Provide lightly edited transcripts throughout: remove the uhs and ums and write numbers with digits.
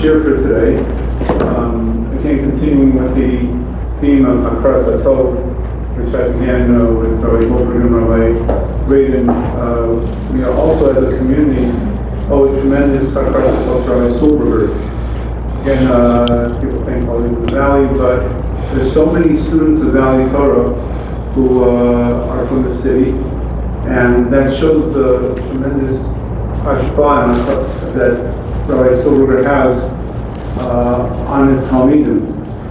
share for today. Again, continuing with the theme of Hakaras HaTov, which I began with Rabbi Goldberg and Rabbi Radin. We are also, as a community, owe a tremendous Hakaras HaTov to Rabbi Stolberger. Again, people think all in the Valley, but there's so many students of Valley Torah who are from the city, and that shows the tremendous hashpah that Rabbi Stolberger has on his Talmidim.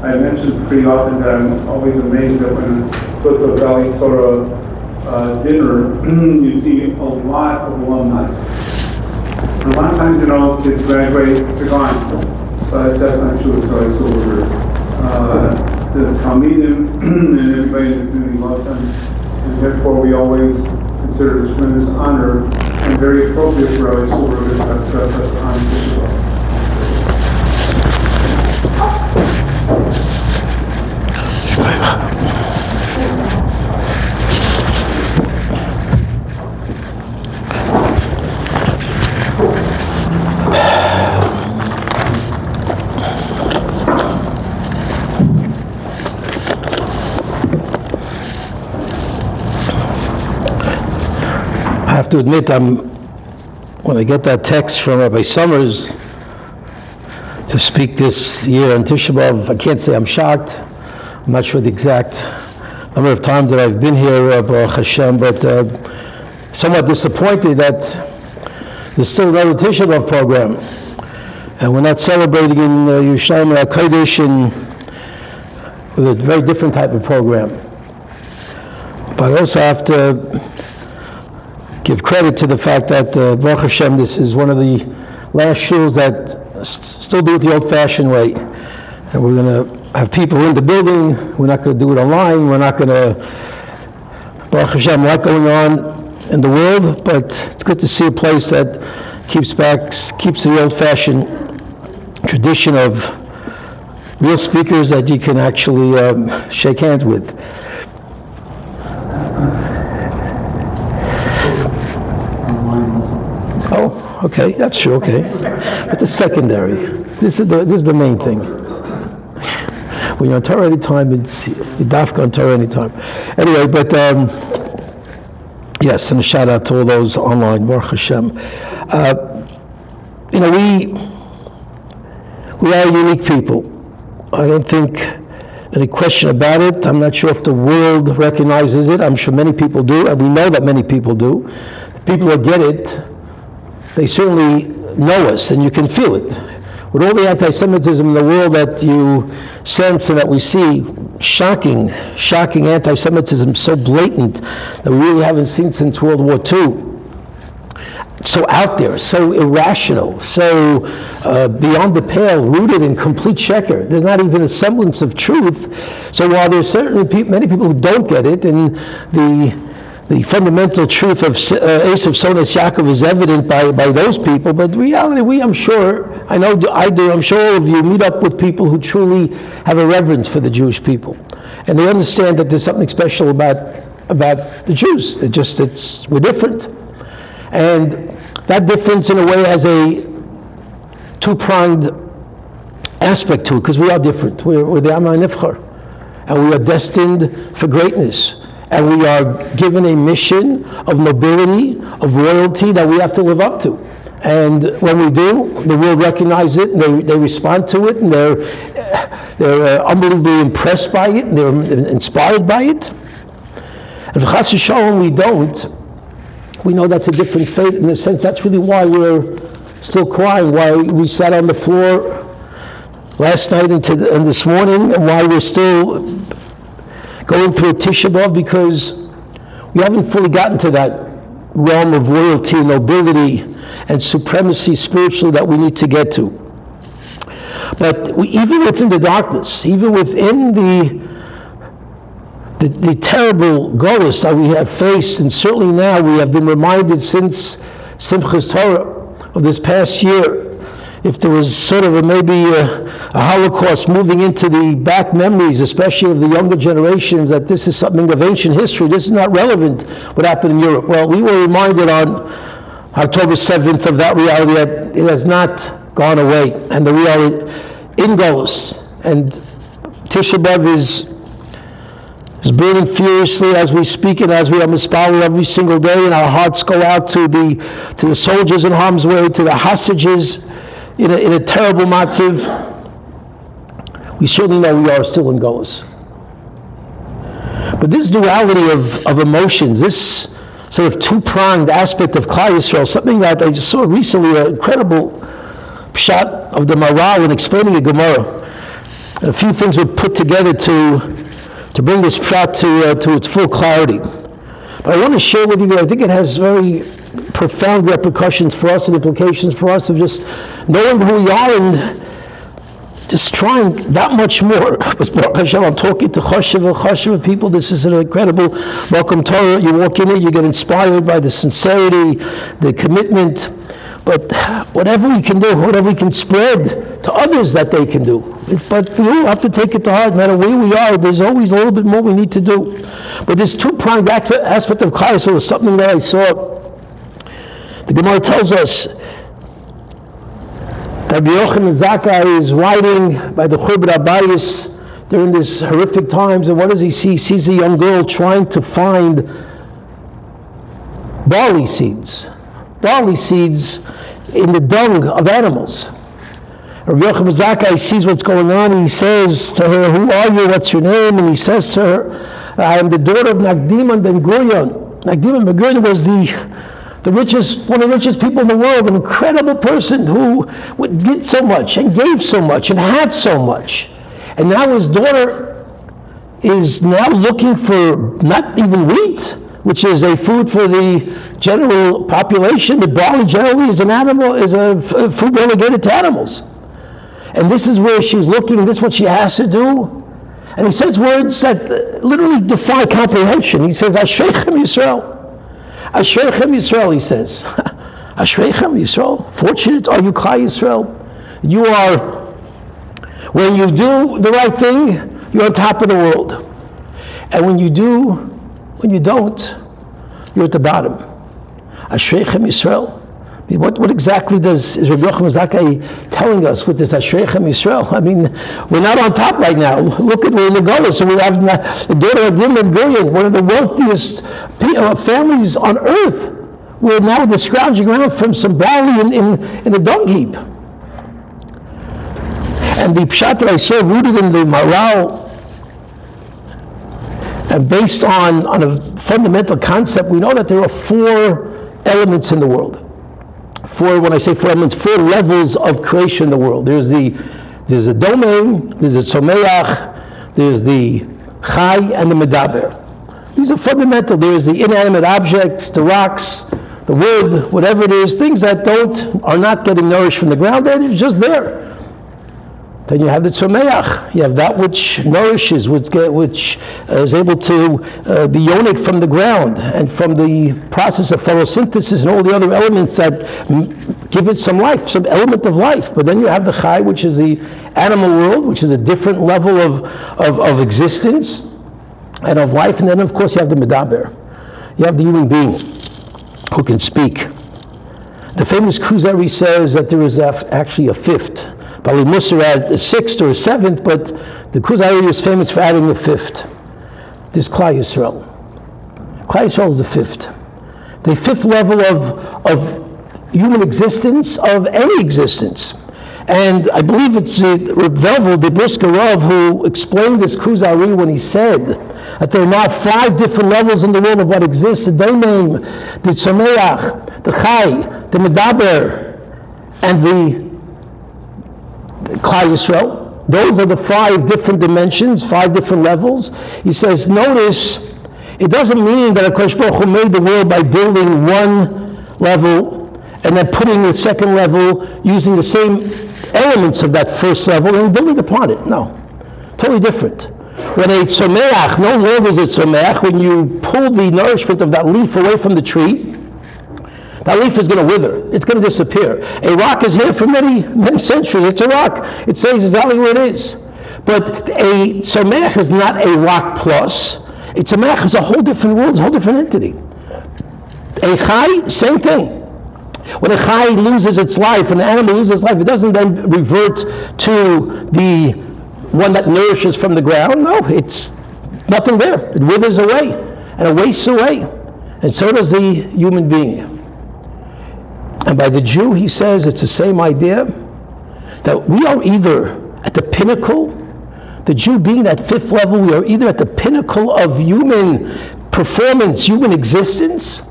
I mentioned pretty often that I'm always amazed that when I go to a Valley Torah dinner, you see a lot of alumni. And a lot of times, kids graduate, they're gone. But that's not true with Rabbi Stolberger. The Talmidim and everybody in the community loves them, and therefore we always consider it a tremendous honor and very appropriate for Rabbi Stolberger to have such an honor. I have to admit, when I get that text from Rabbi Summers to speak this year on Tisha B'Av, I can't say I'm shocked. I'm not sure the exact number of times that I've been here, Baruch Hashem, but somewhat disappointed that there's still another Tisha B'Av program, and we're not celebrating in Yerushalayim HaKodesh with a very different type of program. But I also have to give credit to the fact that Baruch Hashem, this is one of the last shuls that still do it the old-fashioned way. And we're going to have people in the building. We're not going to do it online. We're not going to, Baruch Hashem, a lot going on in the world, but it's good to see a place that keeps the old-fashioned tradition of real speakers that you can actually shake hands with. Oh, okay, that's true, okay. But the secondary, this is the main thing. When you're on Torah anytime, it's dafka on Torah anytime. Anyway, but yes, and a shout out to all those online, Baruch Hashem. We are unique people. I don't think any question about it. I'm not sure if the world recognizes it. I'm sure many people do, and we know that many people do. The people that get it, they certainly know us, and you can feel it. With all the anti-Semitism in the world that you sense and that we see, shocking anti-Semitism, so blatant that we really haven't seen since World War II. So out there, so irrational, so beyond the pale, rooted in complete sheker. There's not even a semblance of truth. So while there's certainly many people who don't get it, and the fundamental truth of Esav Sonas Yaakov is evident by those people, but in reality, I'm sure all of you meet up with people who truly have a reverence for the Jewish people. And they understand that there's something special about the Jews. We're different. And that difference in a way has a two-pronged aspect to it, because we are different. We're the Am HaNivchar, and we are destined for greatness. And we are given a mission of nobility, of royalty that we have to live up to. And when we do, the world recognizes it, and they respond to it, and they're unbelievably impressed by it, and they're inspired by it. And if Chas v'Shalom we don't, we know that's a different fate. In a sense, that's really why we're still crying, why we sat on the floor last night and this morning, and why we're still going through a Tisha B'Av, because we haven't fully gotten to that realm of royalty, nobility, and supremacy spiritually that we need to get to. But even within the darkness, even within the terrible golus that we have faced, and certainly now we have been reminded since Simchas Torah of this past year, if there was sort of maybe a Holocaust moving into the back memories, especially of the younger generations, that this is something of ancient history, this is not relevant what happened in Europe. Well, we were reminded on October 7th of that reality, that it has not gone away, and that we are in Golus. And Tisha B'Av is burning furiously as we speak and as we are mispalel every single day, and our hearts go out to the soldiers in harm's way, to the hostages in a terrible matziv. We certainly know we are still in Golus. But this duality of emotions, this sort of two-pronged aspect of Klal Yisrael, something that I just saw recently, an incredible shot of the Maral in explaining a Gemara. A few things were put together to bring this shot to its full clarity. But I want to share with you, I think it has very profound repercussions for us and implications for us of just knowing who we are and just trying that much more. Because Baruch Hashem, I'm talking to Choshev people. This is an incredible welcome Torah. You walk in it, you get inspired by the sincerity, the commitment. But whatever we can do, whatever we can spread to others that they can do. But you have to take it to heart. No matter where we are, there's always a little bit more we need to do. But this two-pronged aspect of Klal Yisrael was something that I saw. The Gemara tells us that Rabbi Yochanan Zakkai is riding by the Churban Abayis during these horrific times, and what does he see? He sees a young girl trying to find barley seeds in the dung of animals. Rabbi Yochanan Zakkai sees what's going on, and he says to her, "Who are you? What's your name?" And he says to her, "I am the daughter of Nagdiman ben Gurion." Nagdiman ben Gurion was the richest, one of the richest people in the world, an incredible person who did so much and gave so much and had so much. And now his daughter is now looking for not even wheat, which is a food for the general population, but barley generally is a food relegated to animals. And this is where she's looking, this is what she has to do. And he says words that literally defy comprehension. He says, Ashreichem Yisrael. Ashreichem Yisrael, he says. Ashreichem Yisrael. Fortunate are you, Klal Yisrael. You are, when you do the right thing, you're on top of the world. And when you don't, you're at the bottom. Ashreichem Yisrael. What exactly is Rabbi Yochanan Zakkai telling us with this Ashreichem Yisrael? I mean, we're not on top right now. Look at, we're in the Golus, so we have the daughter of Nagdiman ben Gurion, one of the wealthiest families on earth. We're now scrounging around from some barley in a dung heap. And the pshat that I saw rooted in the Maral, and based on a fundamental concept, we know that there are four elements in the world. When I say four elements, four levels of creation in the world. There's a domain, there's a tzomeach, there's the chai, and the medaber. These are fundamental. There's the inanimate objects, the rocks, the wood, whatever it is, things that are not getting nourished from the ground, they're just there. Then you have the tzomeach. You have that which nourishes, which is able to be yonik from the ground, and from the process of photosynthesis and all the other elements that give it some life, some element of life. But then you have the chai, which is the animal world, which is a different level of existence and of life. And then, of course, you have the medaber. You have the human being who can speak. The famous Kuzari says that there is actually a fifth. Probably Musar had a sixth or a seventh, but the Kuzari is famous for adding the fifth. This Klal Yisrael. Klal Yisrael is the fifth. The fifth level of human existence, of any existence. And I believe it's Reb Velvel, the Brisker Rav, who explained this Kuzari when he said that there are now 5 different levels in the world of what exists: the Domain, the Tzomeach, the Chai, the Medaber, and the Klal Yisrael. Those are the 5 different dimensions, 5 different levels. He says, notice, it doesn't mean that HaKadosh Baruch Hu made the world by building one level and then putting the second level, using the same elements of that first level and building upon it. No, totally different. When a tzomeach, no longer is it tzomeach, when you pull the nourishment of that leaf away from the tree, that leaf is going to wither. It's going to disappear. A rock is here for many centuries. It's a rock. It stays exactly where it is. But a tzomeach is not a rock plus. A tzomeach is a whole different world, a whole different entity. A chai, same thing. When a chai loses its life, when an animal loses its life, it doesn't then revert to the one that nourishes from the ground. No, it's nothing there. It withers away, and it wastes away. And so does the human being. And by the Jew, he says it's the same idea, that we are either at the pinnacle, the Jew being that fifth level, we are either at the pinnacle of human performance, human existence,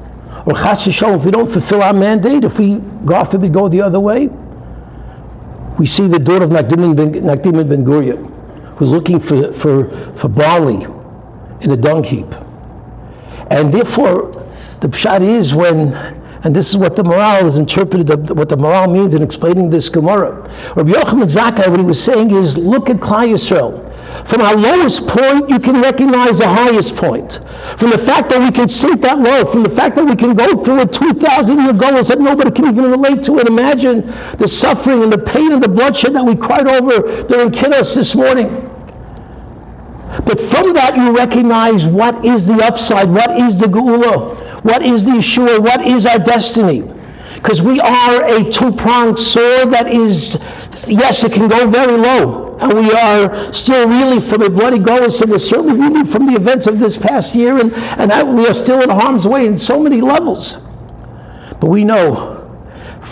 or chas v'shalom, if we don't fulfill our mandate, if we, God forbid, go the other way. We see the daughter of Nakdim ben Gurion, who's looking for barley in a dung heap. And therefore, the pshat is when, and this is what the morale is interpreted, what the morale means in explaining this Gemara. Rabbi Yochanan Zakkai, what he was saying is, look at Klal Yisrael. From our lowest point, you can recognize the highest point. From the fact that we can sink that low, from the fact that we can go through a 2,000-year goals that nobody can even relate to, and imagine the suffering and the pain and the bloodshed that we cried over during Kiddush this morning. But from that, you recognize what is the upside, what is the Geula, what is the Yeshua, what is our destiny. Because we are a two-pronged sword that is, yes, it can go very low. And we are still reeling from a bloody Golos, and we're certainly reeling from the events of this past year, and that we are still in harm's way in so many levels. But we know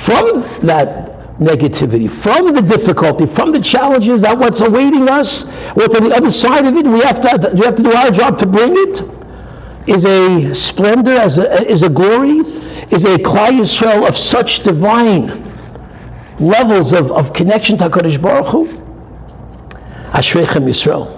from that negativity, from the difficulty, from the challenges, that what's awaiting us, what's on the other side of it, we have to do our job to bring it, is a splendor, is a glory, is a Klal Yisrael of such divine levels of connection to HaKadosh Baruch Hu. Ashreichem Yisrael.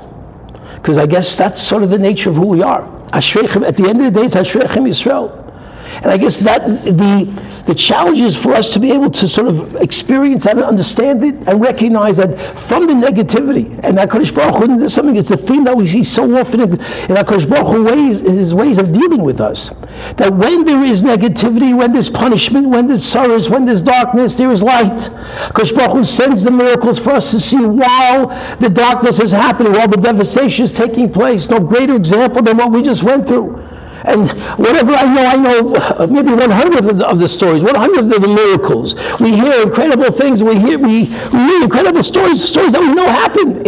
Because I guess that's sort of the nature of who we are. Ashreichem, at the end of the day, it's Ashreichem Yisrael. And I guess that the challenge is for us to be able to sort of experience and understand it and recognize that from the negativity, and HaKadosh Baruch Hu, this is something, it's a theme that we see so often in HaKadosh Baruch Hu his ways of dealing with us. That when there is negativity, when there's punishment, when there's sorrows, when there's darkness, there is light. HaKadosh Baruch Hu sends the miracles for us to see while the darkness is happening, while the devastation is taking place. No greater example than what we just went through. And whatever I know maybe 100 of the stories, 100 of the miracles. We hear incredible things. We read incredible stories that we know happened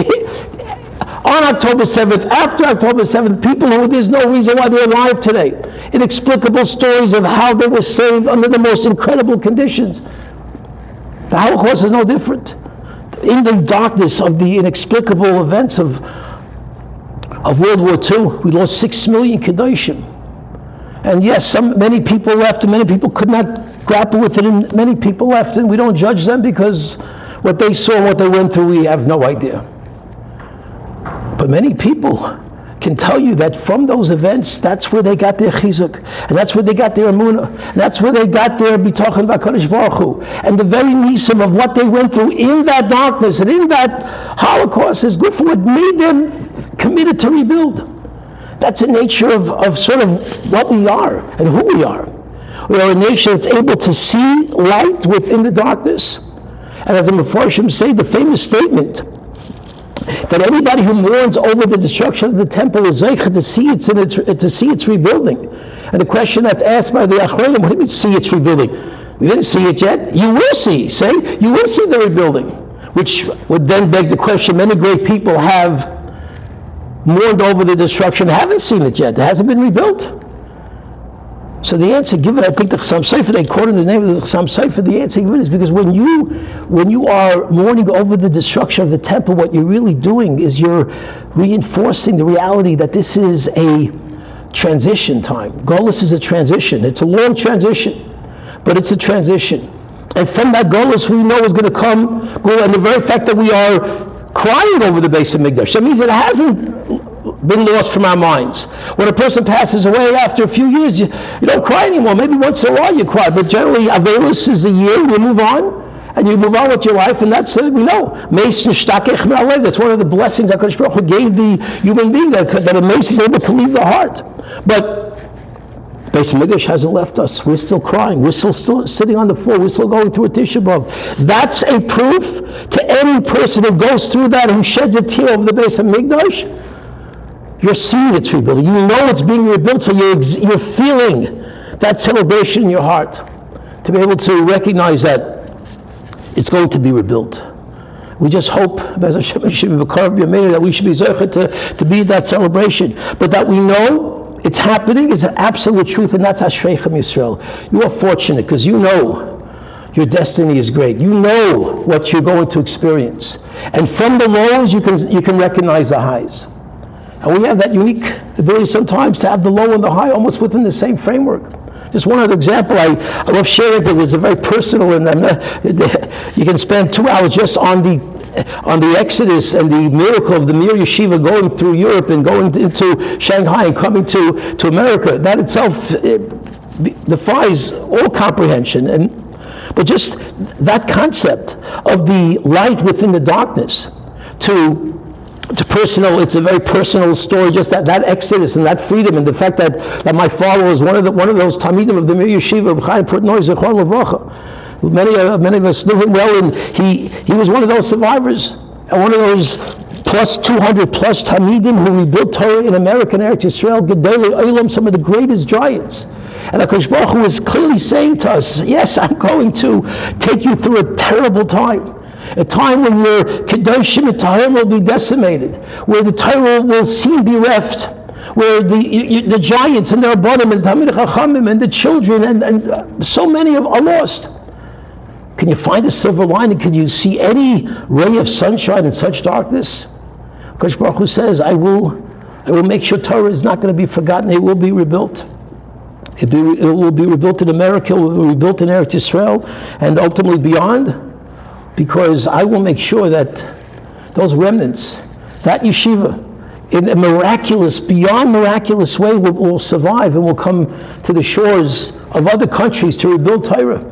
on October 7th, after October 7th. People who there's no reason why they're alive today. Inexplicable stories of how they were saved under the most incredible conditions. The Holocaust is no different. In the darkness of the inexplicable events of World War II, we lost 6 million Kedoshim. And yes, many people left, and many people could not grapple with it, and many people left, and we don't judge them because what they saw, what they went through, we have no idea. But many people can tell you that from those events, that's where they got their chizuk, and that's where they got their emunah, and that's where they got their bitachon b'Hakadosh Baruch Hu. And the very nisim of what they went through in that darkness and in that Holocaust is good for what made them committed to rebuild. That's the nature of sort of what we are and who we are. We are a nation that's able to see light within the darkness. And as the Mefarshim say, the famous statement that anybody who mourns over the destruction of the temple is zeicha to see its rebuilding. And the question that's asked by the Achronim, what do you mean see its rebuilding? We didn't see it yet. You will see, you will see the rebuilding. Which would then beg the question, many great people have mourned over the destruction, haven't seen it yet. It hasn't been rebuilt. So the answer given, I think the Chassam Sofer, they quote in the name of the Chassam Sofer, the answer given is because when you are mourning over the destruction of the temple, what you're really doing is you're reinforcing the reality that this is a transition time. Golus is a transition. It's a long transition, but it's a transition. And from that Golus, we know is going to come, and the very fact that we are crying over the Beis HaMikdash, that means it hasn't been lost from our minds. When a person passes away after a few years, you don't cry anymore. Maybe once in a while you cry, but generally Avelis is a year, you move on, and you move on with your life, and that's we know. That's one of the blessings that HaKadosh Baruch Hu gave the human being, that a mace is able to leave the heart. But Beis HaMikdash hasn't left us. We're still crying. We're still sitting on the floor. We're still going through a Tisha B'Av. That's a proof to any person who goes through that, who sheds a tear over the Beis HaMikdash. You're seeing it's rebuilding. You know it's being rebuilt, so you're feeling that celebration in your heart. to be able to recognize that it's going to be rebuilt. We just hope, Be'ez Hashem, that we should be zeicher to be at that celebration, but that we know it's happening is an absolute truth, and that's Ashreichem Yisrael. You are fortunate because you know your destiny is great. You know what you're going to experience, and from the lows you can recognize the highs. And we have that unique ability sometimes to have the low and the high almost within the same framework. Just one other example, I love sharing because it's a very personal, and you can spend 2 hours just on the exodus and the miracle of the Mir Yeshiva going through Europe and going into Shanghai and coming to America. That itself defies all comprehension. But just that concept of the light within the darkness to personal, it's a very personal story, just that exodus and that freedom, and the fact that my father was one of those Talmidim of the Mir Yeshiva, Reb Chaim Portnoy, Zechron Levracha. Many of us knew him well, and he was one of those survivors, and one of those plus 200 plus Talmidim who rebuilt Torah in America and Eretz Yisrael, Gedolei Olam, some of the greatest giants. And HaKadosh Baruch Hu is clearly saying to us, yes, I'm going to take you through a terrible time. A time when your Kedoshim and Taharim will be decimated, where the Torah will seem bereft, where the giants and the Rabbanim and Talmidei Chachamim and the children and so many are lost. Can you find a silver lining? Can you see any ray of sunshine in such darkness? HaKadosh Baruch Hu says, I will make sure Torah is not going to be forgotten. It will be rebuilt. It will be rebuilt in America, it will be rebuilt in Eretz Yisrael, and ultimately beyond. Because I will make sure that those remnants, that yeshiva, in a miraculous, beyond miraculous way will survive and will come to the shores of other countries to rebuild Torah.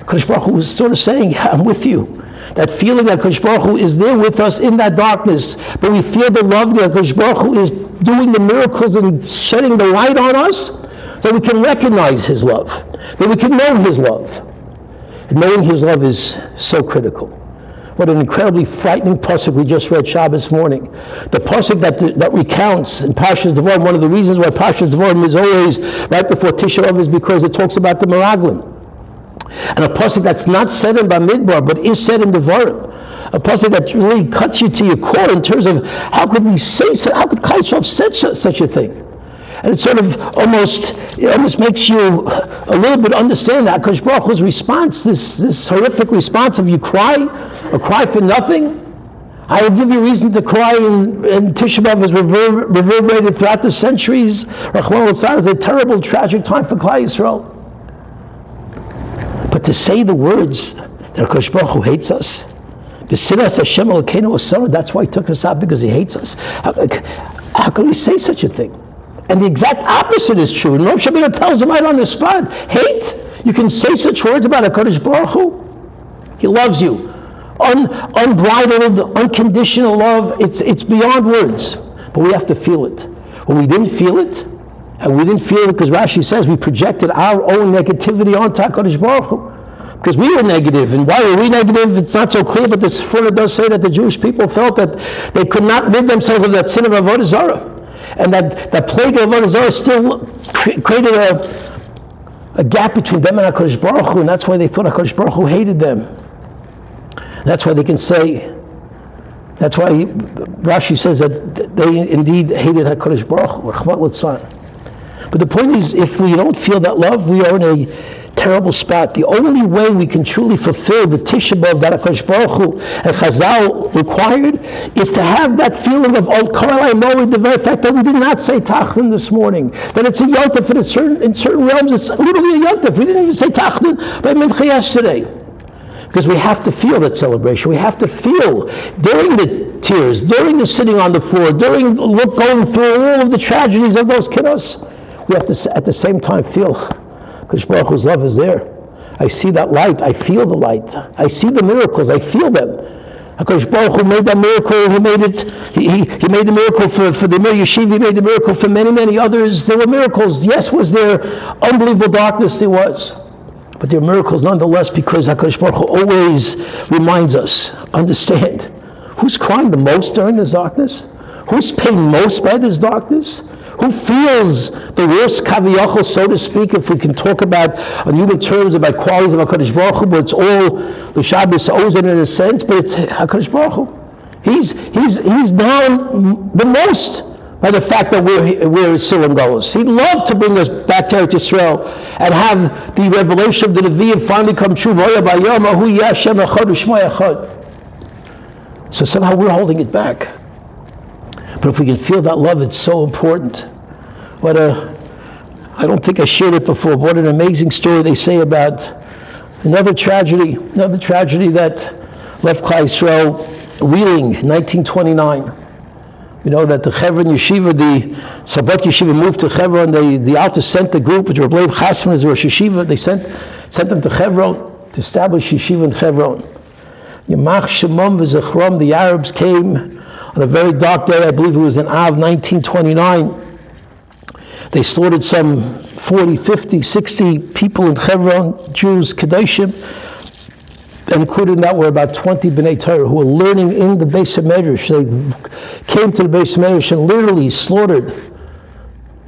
Kadosh Baruch Hu was sort of saying, I'm with you. That feeling that Kadosh Baruch Hu is there with us in that darkness, but we feel the love that Kadosh Baruch Hu is doing the miracles and shedding the light on us, so we can recognize His love, that we can know His love. Knowing His love is so critical. What an incredibly frightening pasuk we just read Shabbos morning. The pasuk that recounts in Parshas Devarim. One of the reasons why Parshas Devarim is always right before Tisha B'Av is because it talks about the Meraglim. And a pasuk that's not said in Bamidbar but is said in Devarim. A pasuk that really cuts you to your core in terms of how could we say so? How could Kaisov say such a thing? And it sort of almost makes you a little bit understand that HaKadosh Baruch Hu's response, this horrific response of you cry, a cry for nothing. I will give you reason to cry, and Tisha B'Av is reverberated throughout the centuries. Rachmana litzlan is a terrible, tragic time for Klal Yisrael. But to say the words that HaKadosh Baruch Hu hates us, B'siras Hashem Elokeinu Asara, that's why He took us out, because He hates us. How can we say such a thing? And the exact opposite is true. Rav Shabbat tells him right on the spot, hate? You can say such words about HaKadosh Baruch Hu? He loves you. Unbridled, unconditional love, it's beyond words. But we have to feel it. When we didn't feel it, and we didn't feel it because Rashi says we projected our own negativity onto HaKadosh Baruch Hu. Because we were negative. And why were we negative? It's not so clear, but the Sephora does say that the Jewish people felt that they could not rid themselves of that sin of Avodah Zarah. And that plague of Avodah Zarah still created a gap between them and HaKadosh Baruch Hu, and that's why they thought HaKadosh Baruch Hu hated them. And that's why they can say, that's why Rashi says that they indeed hated HaKadosh Baruch Hu, Rachmana litzlan. But the point is, if we don't feel that love, we are in a terrible spot. The only way we can truly fulfill the Tisha B'Av that HaKadosh Baruch Hu and Chazal required is to have that feeling of the very fact that we did not say Tachlin this morning, that it's a Yontif, and in certain realms it's literally a Yontif. We didn't even say Tachlin by Mincha yesterday. Because we have to feel that celebration. We have to feel during the tears, during the sitting on the floor, during going through all of the tragedies of those kiddos. We have to at the same time feel HaKadosh Baruch Hu's love is there. I see that light. I feel the light. I see the miracles. I feel them. HaKadosh Baruch Hu made that miracle. He made it. He made the miracle for the Mir Yeshiva. He made the miracle for many, many others. There were miracles. Yes, was there unbelievable darkness? There was. But there are miracles nonetheless, because HaKadosh Baruch Hu always reminds us, understand, who's crying the most during this darkness? Who's pain most by this darkness? Who feels the worst kaviyachol, so to speak, if we can talk about, on human terms, about qualities of HaKadosh Baruch Hu, but it's all l'shabes ozen in a sense, but it's HaKadosh Baruch Hu. He's down the most by the fact that we're Silam goes. He'd love to bring us back to Eretz Yisrael and have the revelation of the Nevi'im finally come true. So somehow we're holding it back. But if we can feel that love, it's so important. I don't think I shared it before, but what an amazing story they say about another tragedy that left Klal Yisrael reeling in 1929. You know that the Hebron Yeshiva, the Sabbat Yeshiva moved to Hebron. The Alta sent the group, which were Bleb Chasman as Rosh Yeshiva, they sent them to Hebron to establish Yeshiva in Hebron. Yamach Shemam v'Zechram, the Arabs came on a very dark day, I believe it was in Av 1929. They slaughtered some 40, 50, 60 people in Hebron, Jews, Kedoshim, and included in that were about 20 B'nai Torah who were learning in the Beis HaMedrash. They came to the Beis HaMedrash and literally slaughtered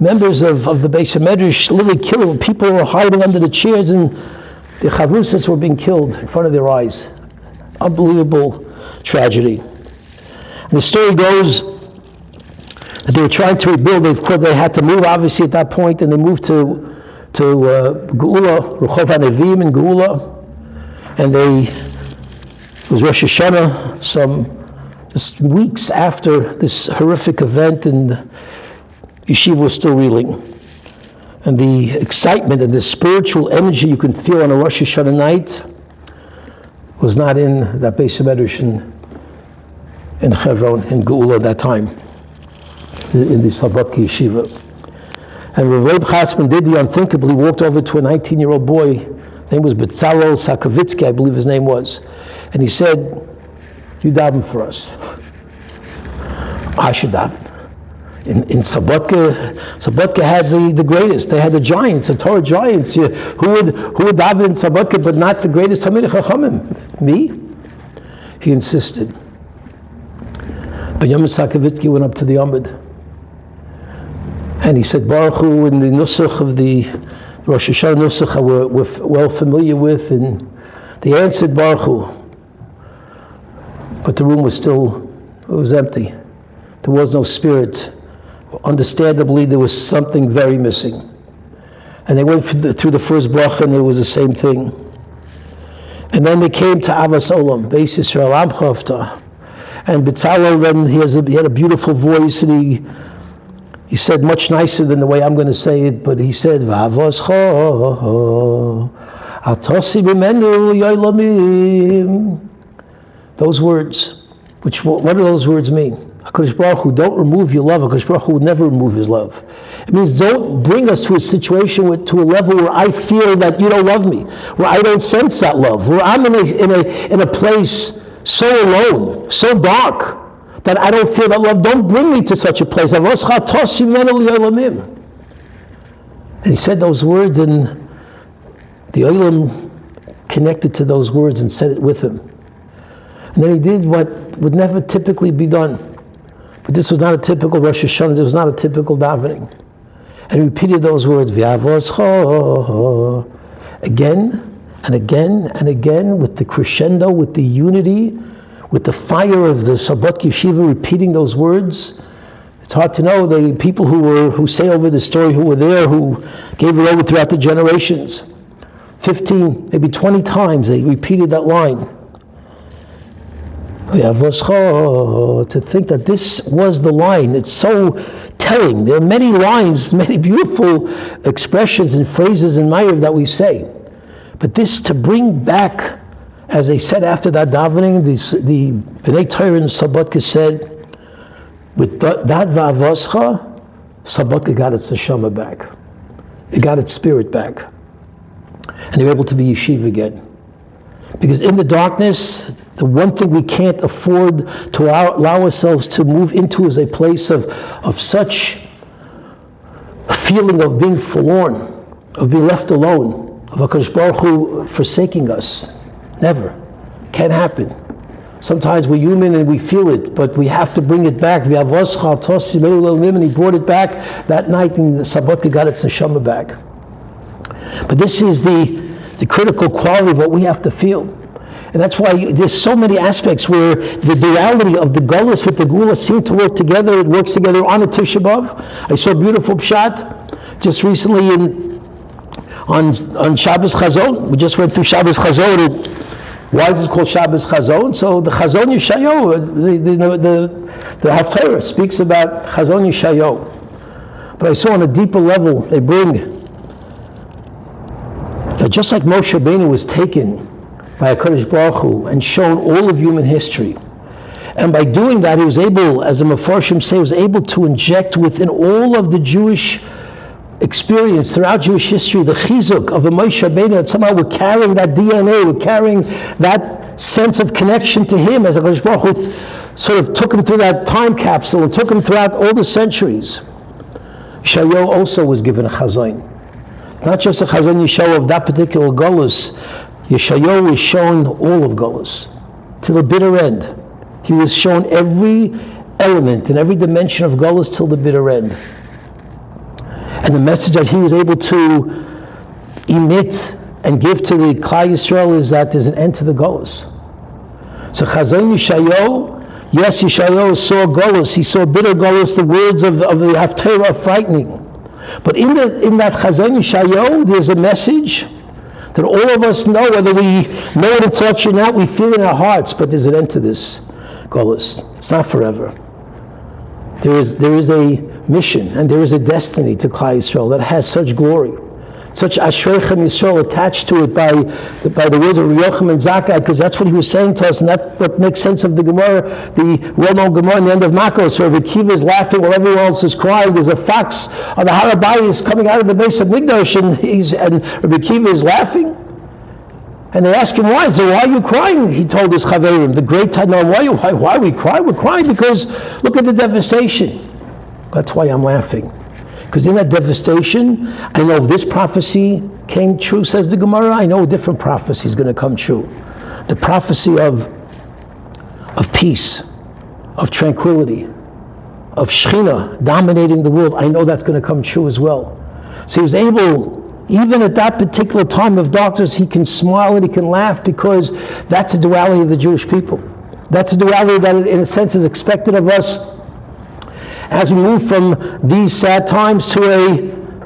members of the Beis HaMedrash, literally killed. People were hiding under the chairs and the Chavrusas were being killed in front of their eyes. Unbelievable tragedy. And the story goes that they were trying to rebuild. Of course, they had to move, obviously, at that point, and they moved to Geula, Rehov HaNevi'im in Geula. And it was Rosh Hashanah, some just weeks after this horrific event, and Yeshiva was still reeling. And the excitement and the spiritual energy you can feel on a Rosh Hashanah night was not in that Beis HaMedrash in Hebron, in Geula at that time, in the Slobodka Yeshiva. And Reb Chasman did the unthinkable. He walked over to a 19-year-old boy. His name was Betzalel Sakovitsky, I believe his name was. And he said, "You daven for us." I should daven. In Slobodka had the greatest. They had the giants, the Torah giants. Who would daven in Slobodka, but not the greatest Talmidei Chachamim? Me? He insisted. But Yom Sakovitsky went up to the Amud. And he said, Baruch Hu, in the Nusach of the Rosh Hashanah Nusach we're well familiar with, and they answered Baruch Hu. But the room was empty. There was no spirit. Understandably, there was something very missing. And they went through the first bracha, and it was the same thing. And then they came to Avas Olam, Beis Yisrael Amcha Avta. And Betzalel, then he had a beautiful voice, and he said much nicer than the way I'm going to say it, but he said, V'avoscho, atosi b'menu yoylamim. Those words, what do those words mean? HaKadosh Baruch Hu, don't remove your love. HaKadosh Baruch Hu would never remove his love. It means don't bring us to a situation, to a level where I feel that you don't love me, where I don't sense that love, where I'm in a place so alone, so dark, that I don't feel that love. Don't bring me to such a place. And he said those words, and the Olam connected to those words and said it with him. And then he did what would never typically be done. But this was not a typical Rosh Hashanah. This was not a typical davening. And he repeated those words, again and again and again, with the crescendo, with the unity, with the fire of the Sabbat Yeshiva repeating those words. It's hard to know the people who say over the story, who were there, who gave it over throughout the generations. 15, maybe 20 times they repeated that line. To think that this was the line, it's so telling. There are many lines, many beautiful expressions and phrases in Ma'ariv that we say. But this to bring back, as they said after that davening, the B'nai Torah and Slobodka said, with that V'avoscha, Slobodka got its neshama back. It got its spirit back. And they were able to be yeshiva again. Because in the darkness, the one thing we can't afford to allow ourselves to move into is a place of such a feeling of being forlorn, of being left alone, of HaKadosh Baruch Hu forsaking us. Never. Can't happen. Sometimes we're human and we feel it, but we have to bring it back. And he brought it back that night, and the Sabotka got its neshama back. But this is the critical quality of what we have to feel. And that's why there's so many aspects where the duality of the Gullus with the Gula seem to work together. It works together on a Tisha B'Av. I saw a beautiful pshat just recently on Shabbos Chazon. We just went through Shabbos Chazon. Why is it called Shabbos Chazon? So the Chazon Yeshayahu, the Haftarah speaks about Chazon Yeshayahu. But I saw on a deeper level, they bring that just like Moshe Rabbeinu was taken by HaKadosh Baruch Hu and shown all of human history, and by doing that he was able, as the Mefarshim say, was able to inject within all of the Jewish experience throughout Jewish history the chizuk of a Moshe Rabbeinu, that somehow we're carrying that DNA, we're carrying that sense of connection to him, as HaKadosh Baruch Hu sort of took him through that time capsule and took him throughout all the centuries. Yeshayahu also was given a chazon. Not just a chazon Yeshayahu of that particular Golus. Yeshayahu was shown all of Golus to the bitter end. He was shown every element and every dimension of Golus till the bitter end. And the message that he was able to emit and give to the Klal Yisrael is that there's an end to the Golus. So Chazon Yeshayahu, yes, Yeshayahu saw Golus, he saw bitter Golus, the words of the Haftarah are frightening. But in that Chazon Yeshayahu, there's a message that all of us know, whether we know it intellectually or not, we feel in our hearts, but there's an end to this Golus. It's not forever. There is a mission and there is a destiny to Klal Yisrael that has such glory, such Ashreichem Yisrael attached to it by the words of Yochanan and Zakkai, because that's what he was saying to us, and that's what makes sense of the Gemara, the well-known Gemara in the end of Makos, where Rabbi Akiva is laughing while everyone else is crying. There's a fox on the Har HaBayis coming out of the base of Migdash, and Rabbi Akiva is laughing. And they ask him why. He said, why are you crying? He told his Chaverim, the great Tanoim, why we cry? We're crying because look at the devastation. That's why I'm laughing. Because in that devastation, I know this prophecy came true, says the Gemara. I know a different prophecy is going to come true. The prophecy of peace, of tranquility, of Shechina dominating the world. I know that's going to come true as well. So he was able, even at that particular time of darkness, he can smile and he can laugh, because that's a duality of the Jewish people. That's a duality that in a sense is expected of us as we move from these sad times to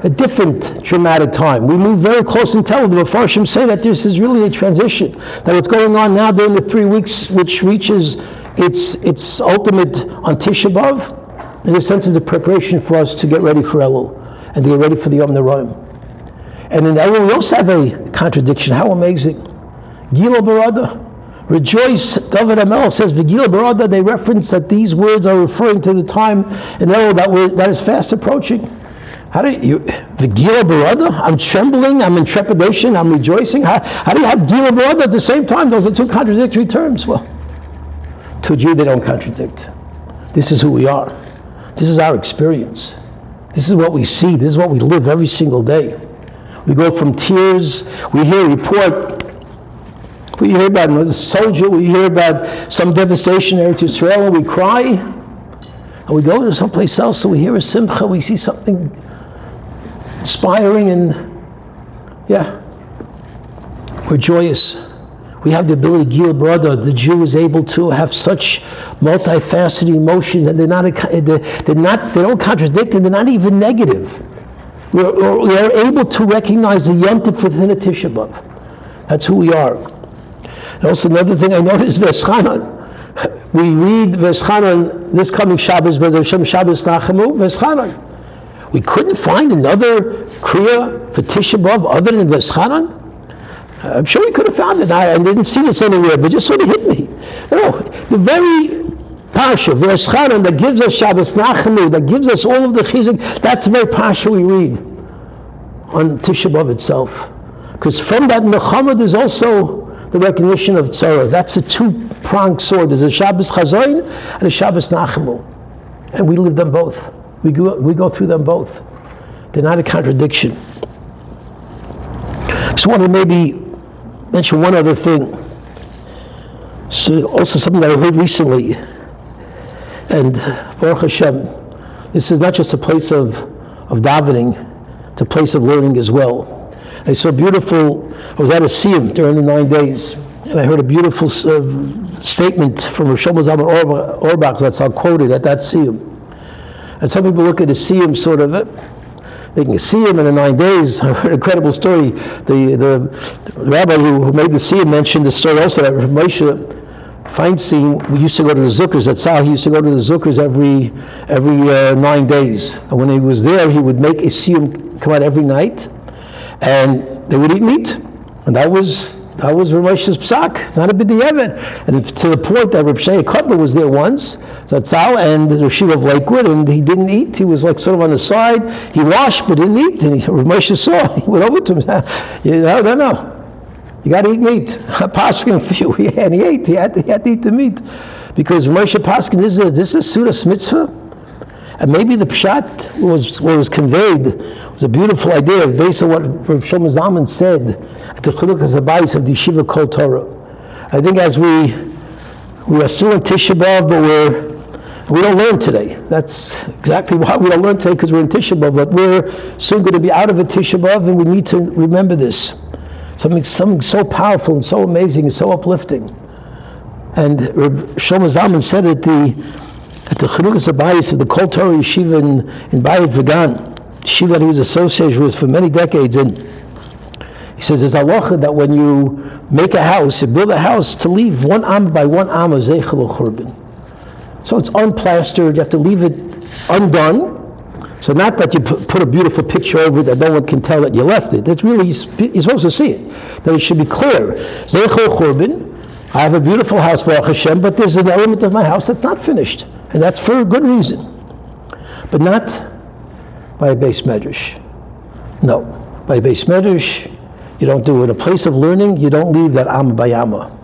a different dramatic time. We move very close and tell. The Mefarshim say that this is really a transition, that what's going on now during the 3 weeks, which reaches its ultimate on Tisha B'Av, in a sense is a preparation for us to get ready for Elul and to get ready for the Yom Noraim. And in Elul we also have a contradiction. How amazing. Gila Barada. Rejoice, David HaMelech says, V'gila Barada, they reference that these words are referring to the time in Elul that is fast approaching. How do you, V'gila Barada? I'm trembling, I'm in trepidation, I'm rejoicing. How do you have Gila Barada at the same time? Those are two contradictory terms. Well, to a Jew they don't contradict. This is who we are. This is our experience. This is what we see. This is what we live every single day. We go from tears, we hear a report, we hear about another soldier, we hear about some devastation in Eretz Yisrael, and we cry, and we go to someplace else, and we hear a simcha, we see something inspiring, and we're joyous. We have the ability, Gil Brother, the Jew is able to have such multifaceted emotions, and they don't contradict, and they're not even negative. We are able to recognize the Yontif within a Tisha B'Av. That's who we are. And also another thing I noticed, Veschanan. We read Veschanan this coming Shabbos, Bez Hashem Shabbos Nachamu, Veschanan. We couldn't find another Kriya for Tisha B'Av other than Veschanan. I'm sure we could have found it. I didn't see this anywhere, but just sort of hit me. No, the very Parsha, Veschanan, that gives us Shabbos Nachamu, that gives us all of the Chizuk, that's the very Parsha we read on Tisha B'Av itself. Because from that Nechama there's also the recognition of Tzara. That's a two-pronged sword. There's a Shabbos Chazon and a Shabbos Nachamu. And we live them both. We go through them both. They're not a contradiction. Just want to maybe mention one other thing. So also something that I heard recently, and Baruch Hashem, this is not just a place of davening, it's a place of learning as well. I saw beautiful, I was at a Siyum during the 9 days, and I heard a beautiful statement from Rosh Zalman Auerbach that's I'll quoted at that Siyum. And some people look at a Siyum sort of, they can see him in the 9 days. I heard an incredible story. The rabbi who made the Siyum mentioned the story also that Moshe Feinstein, we used to go to the Zuckers at Tzal. He used to go to the Zuckers every 9 days. And when he was there, he would make a Siyum come out every night, and they would eat meat. And that was Rav Moshe's psak. It's not a b'diavad. And to the point that Rav Shea Kotler was there once, Zatzal, and the Yeshiva of Lakewood, and he didn't eat. He was like sort of on the side. He washed but didn't eat. And Rav Moshe saw. He went over to him. No. You got to eat meat. I'm pasking for you. And he ate. He had to eat the meat, because Rav Moshe paskin, this is Sudas mitzvah. And maybe the pshat was conveyed was a beautiful idea based on what Rav Shlomo Zalman said at the Chinukas Habayis of the Yeshiva Kol Torah. I think as we are still in Tisha B'Av, but we don't learn today. That's exactly why we don't learn today, because we're in Tisha B'Av. But we're soon going to be out of a Tisha B'Av, and we need to remember this. Something so powerful and so amazing and so uplifting. And Rav Shlomo Zalman said at the Chinukas Habayis of the Kol Torah Yeshiva in Bayit Vegan, yeshiva that he was associated with for many decades, and he says there's a halacha that when you make a house, you build a house, to leave one amma by one amma zeichel churban. So it's unplastered, you have to leave it undone. So not that you put a beautiful picture over it that no one can tell that you left it. It's really, you're supposed to see it. That it should be clear. Zeichel churban, I have a beautiful house, Baruch Hashem, but there's an element of my house that's not finished. And that's for a good reason. But not by a beis medrash. No. By a beis medrash, you don't do it. In a place of learning, you don't leave that amma by amma.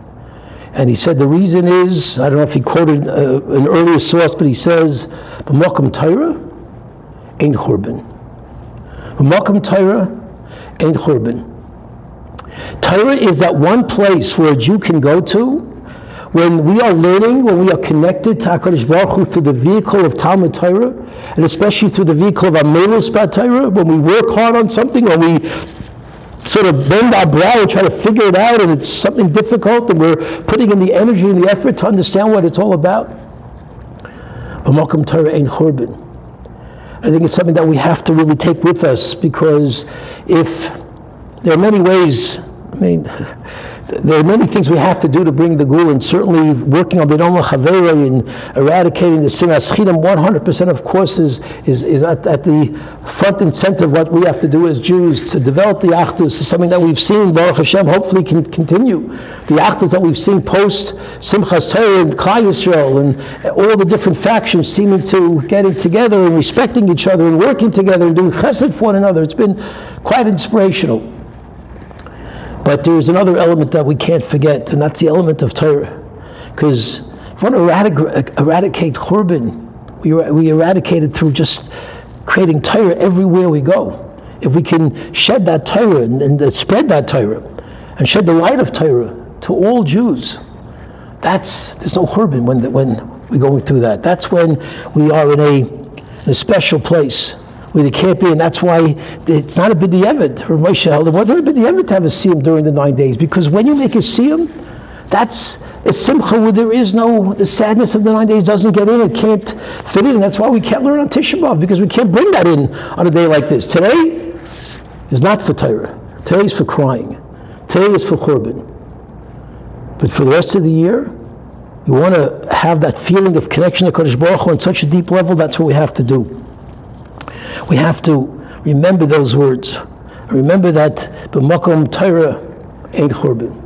And he said the reason is, I don't know if he quoted an earlier source, but he says, B'makom Torah, ein churban. B'makom Torah, ein churban. Torah is that one place where a Jew can go to when we are learning, when we are connected to HaKadosh Baruch Hu through the vehicle of Talmud Torah, and especially through the vehicle of Amelus B'at Torah, when we work hard on something, when we sort of bend our brow and try to figure it out, and it's something difficult, and we're putting in the energy and the effort to understand what it's all about. B'makom Torah ein churban. I think it's something that we have to really take with us, because if there are many ways, there are many things we have to do to bring the Gula, and certainly working on B'nai Chaveri and eradicating the Sinas Chidam 100% of course is at the front and center of what we have to do as Jews to develop the Achdus. Is something that we've seen, Baruch Hashem, hopefully can continue. The Achdus that we've seen post Simchas Torah and Klal Yisrael, and all the different factions seeming to getting together and respecting each other and working together and doing chesed for one another. It's been quite inspirational. But there's another element that we can't forget, and that's the element of Torah. Because if we want to eradicate Churban, we eradicate it through just creating Torah everywhere we go. If we can shed that Torah and spread that Torah, and shed the light of Torah to all Jews, there's no Churban when we're going through that. That's when we are in a special place where they can't be, and that's why it's not a b'diavad. Rav Moshe held it wasn't a b'diavad to have a siyum during the 9 days, because when you make a siyum, that's a simcha where the sadness of the 9 days doesn't get in, it can't fit in, and that's why we can't learn on Tisha B'Av, because we can't bring that in on a day like this. Today is not for Torah. Today is for crying. Today is for Churban. But for the rest of the year, you want to have that feeling of connection to Kodesh Baruch Hu on such a deep level. That's what we have to do. We have to remember those words. Remember that b'makom Torah ein churban.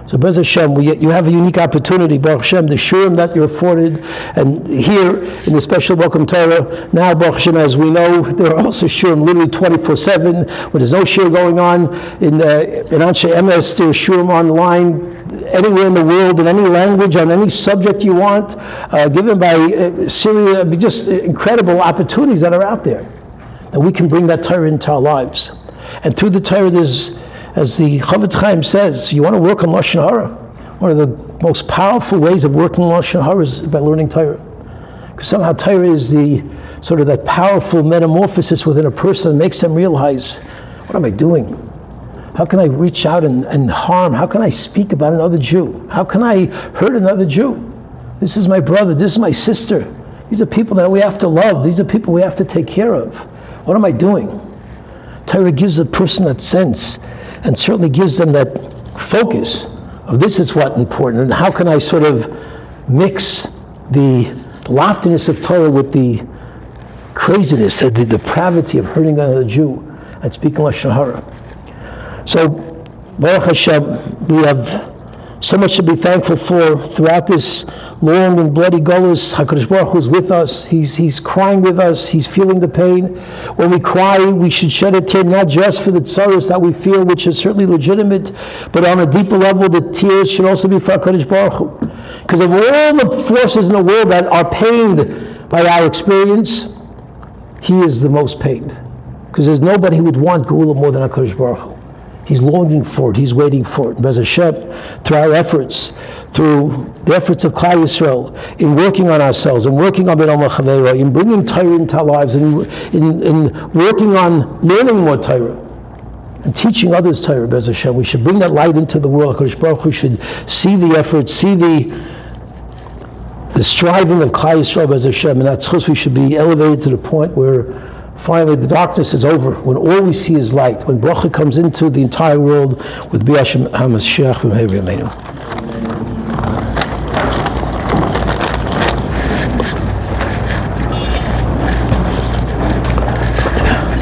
So, B'ez Hashem, you have a unique opportunity, Baruch Hashem, the shurim that you're afforded, and here in the special Makom Torah. Now, Baruch Hashem, as we know, there are also shurim literally 24/7. When there's no shur going on in Anshe Emes, there's shurim online anywhere in the world, in any language, on any subject you want, given by Syria. Just incredible opportunities that are out there, that we can bring that Torah into our lives. And through the Torah, there's, as the Chavetz Chaim says, you want to work on Lashon Hara. One of the most powerful ways of working Lashon Hara is by learning Torah. Because somehow Torah is the sort of that powerful metamorphosis within a person that makes them realize, what am I doing? How can I reach out and harm? How can I speak about another Jew? How can I hurt another Jew? This is my brother, this is my sister. These are people that we have to love. These are people we have to take care of. What am I doing? Torah gives a person that sense, and certainly gives them that focus of this is what's important, and how can I sort of mix the loftiness of Torah with the craziness and the depravity of hurting another Jew and speaking Lashon Hara. So, Baruch Hashem, we have so much to be thankful for throughout this long and bloody Golus. HaKadosh Baruch Hu is with us. He's crying with us. He's feeling the pain. When we cry, we should shed a tear not just for the tzaros that we feel, which is certainly legitimate, but on a deeper level, the tears should also be for HaKadosh Baruch Hu. Because of all the forces in the world that are pained by our experience, He is the most pained. Because there's nobody who would want Geula more than HaKadosh Baruch Hu. He's longing for it. He's waiting for it. Bez Hashem, through our efforts, through the efforts of Klal Yisrael, in working on ourselves, and working on B'nai Chavera, in bringing Torah into our lives, and in working on learning more Torah, and teaching others Torah, Bez Hashem, we should bring that light into the world. HaKadosh Baruch Hu should see the efforts, see the striving of Klal Yisrael, Bez Hashem, and that's we should be elevated to the point where finally the darkness is over, when all we see is light, when bracha comes into the entire world with Bi'ashem HaMashiach v'Meir Yameinu.